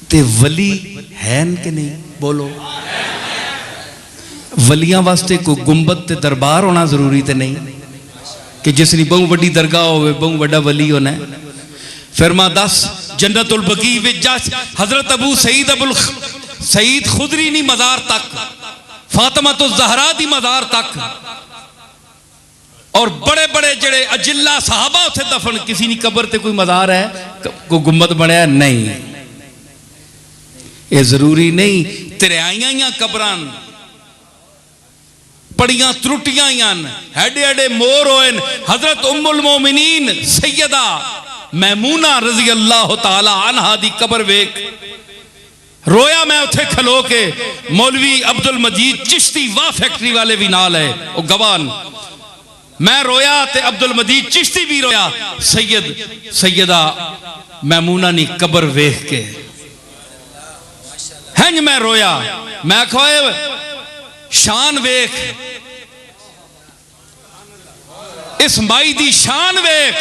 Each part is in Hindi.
ते वली हैन कि नहीं? बोलो। वलियां वास्ते कोई गुंबद ते दरबार होना जरूरी तो नहीं कि जिसकी बहु वड्डी दरगाह हो बहु वड्डा वली होना है। फिर मां दस जन्नतुल बकी विच जस हजरत अबू सईद खुदरी नी मज़ार तक, फातिमा तो ज़हरा दी मज़ार तक, और बड़े बड़े जड़े अजिल्ला सहाबा उसे दफन, किसी नी कब्र ते कोई मज़ार है, कोई गुंबद बनया नहीं। ये जरूरी नहीं। तिरयाइयां कब्रां बड़ियां त्रुटियां हेडे हेडे मोर होए। हजरत उम्मुल मोमिनीन सैयदा मैमूना रजी अल्लाह तआला अन्हा दी कब्र वेख रोया मैं उथे खलो के। मौलवी अब्दुल मजीद चिश्ती वाह फैक्ट्री वाले भी नाल है, वो गवान। मैं रोया ते अब्दुल मजीद चिश्ती भी रोया सैयदा मैमूना नी कब्र वेख के। हंज मैं रोया, मैं खोए शान वेख, इस माई दी शान वेख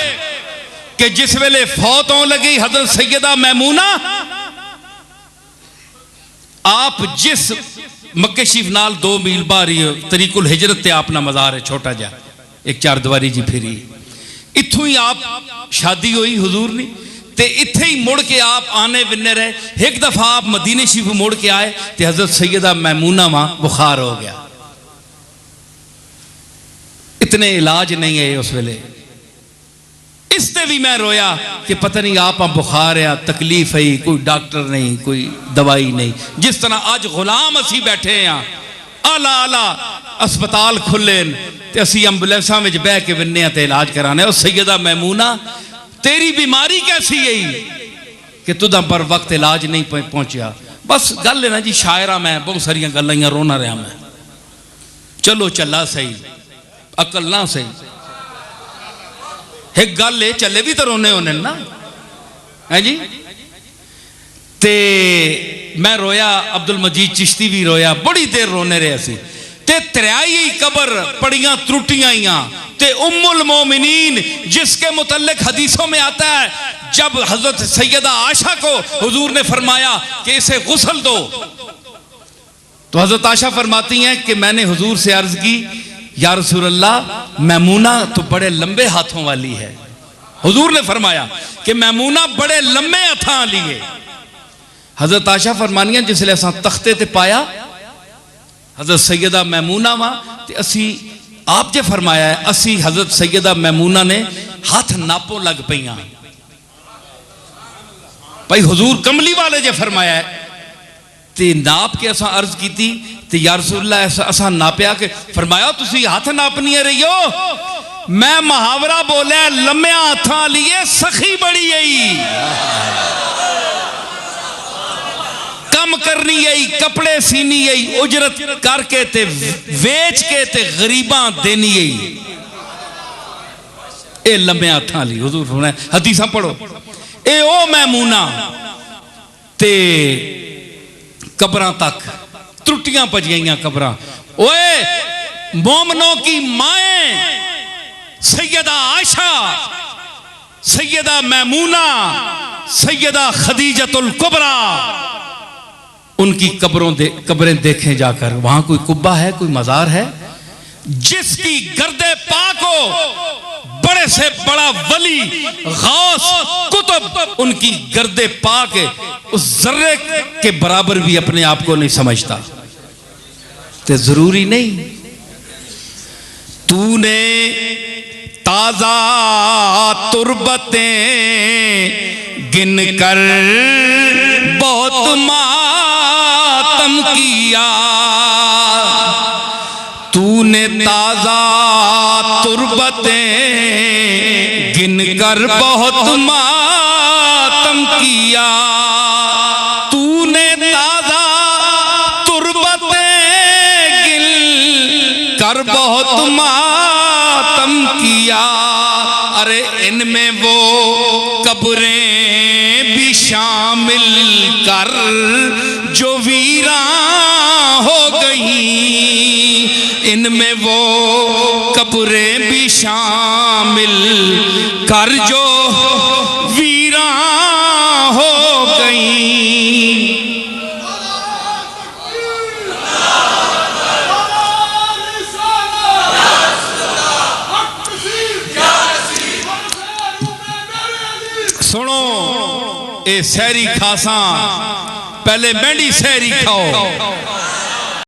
कि जिस वेले फौत होने लगी हजरत सैयदा मैमूना, आप जिस मक्के शरीफ नाल 2 मील बाहर तरीकुल हिजरत ते अपना मज़ार है, छोटा जा एक 4 दीवारी जी फिरी, इत्थों ही आप शादी हुई हुजूर नी, ते इत्थे ही मुड़ के आप आने बिन्ने रहे। एक दफा आप मदीने शरीफ मुड़ के आए तो हजरत सैयदा मैमूना वहां बुखार हो गया। इतने इलाज नहीं है उस वेले, इससे भी मैं रोया कि पता नहीं आप बुखार है, तकलीफ है, कोई डॉक्टर नहीं, कोई दवाई नहीं। जिस तरह अज गुलाम असी बैठे हैं, आला आला अस्पताल खुले ते असी एंबुलेंसा में बह के बिन्ने ते इलाज कराने। और सैयदा मैमूना तेरी बीमारी कैसी है कि तुदा पर वक्त इलाज नहीं पहुंचा? बस गल है ना जी, शायरा मैं बहुत सारिया गल्लां रोना रहा मैं, चलो चला सही अकल ना सही। एक गल है चले भी तो रोने होने ना है जी। ते मैं रोया, अब्दुल मजीद चिश्ती भी रोया, बड़ी देर रोने रहे असी। ते त्रियाई कब्र बड़ियां त्रुटियां ते उम्मुल मोमिनीन जिसके मुतल्लिक हदीसों में आता है, जब हजरत सैयदा आशा को हुजूर ने फरमाया कि इसे गुस्ल दो, तो हजरत आशा फरमाती हैं कि मैंने हुजूर से अर्ज की, या रसूल अल्लाह मैमूना तो बड़े लंबे हाथों वाली है। हुजूर ने फरमाया कि मैमूना बड़े लंबे हाथों वाली है। हजरत आशा फरमानियां जिसले असा तख्ते ते पाया हजरत सैयदा मैमूना वा, ते असी आप जे फरमाया है, असी हजरत सैयदा मैमूना ने हाथ नापो लग पईयां। भाई हुजूर कमली वाले जे फरमाया है, ते नाप के असा अर्ज की थी, ते या रसूलल्लाह असा नापया के फरमाया तुसी हाथ नापनी है रही हो। मैं मुहावरा बोलिया लम्बे हाथा लिए सखी बड़ी आई, कम करनी आई, कपड़े सीनी आई, उजरत करके ते वेच के ते गरीबां देनी आई। ए लम्बे हाथा ली हुजूर फरमाया, हदीसां पढ़ो। ए ओ मैमूना ते कब्रां तक त्रुटियां पजियां कब्रां। ओए मोमनों की माएं सैयदा आयशा, सैयदा मैमूना, सैयदा खदीजतुल कुबरा, उनकी कब्रें देखें जाकर। वहां कोई कुब्बा है, कोई मज़ार है? जिसकी गर्दे पाक हो, बड़े से बड़ा वली गौस कुतुब उनकी गर्दे पाक उस जर्रे के बराबर भी अपने आप को नहीं समझता। तो जरूरी नहीं तूने ताजा तुरबतें गिन कर बहुत मातम किया, तूने ताजा तुरबतें गिन कर बहुत मातम किया, तूने ताजा तुरबतें गिन कर बहुत मातम किया। अरे इनमें वो कब्रें भी शामिल कर जो वीरान हो गई, इनमें वो कब्रें भी शामिल कर जो वीरान हो गई। ए सहरी खासा पहले मेंढी सहरी खाओ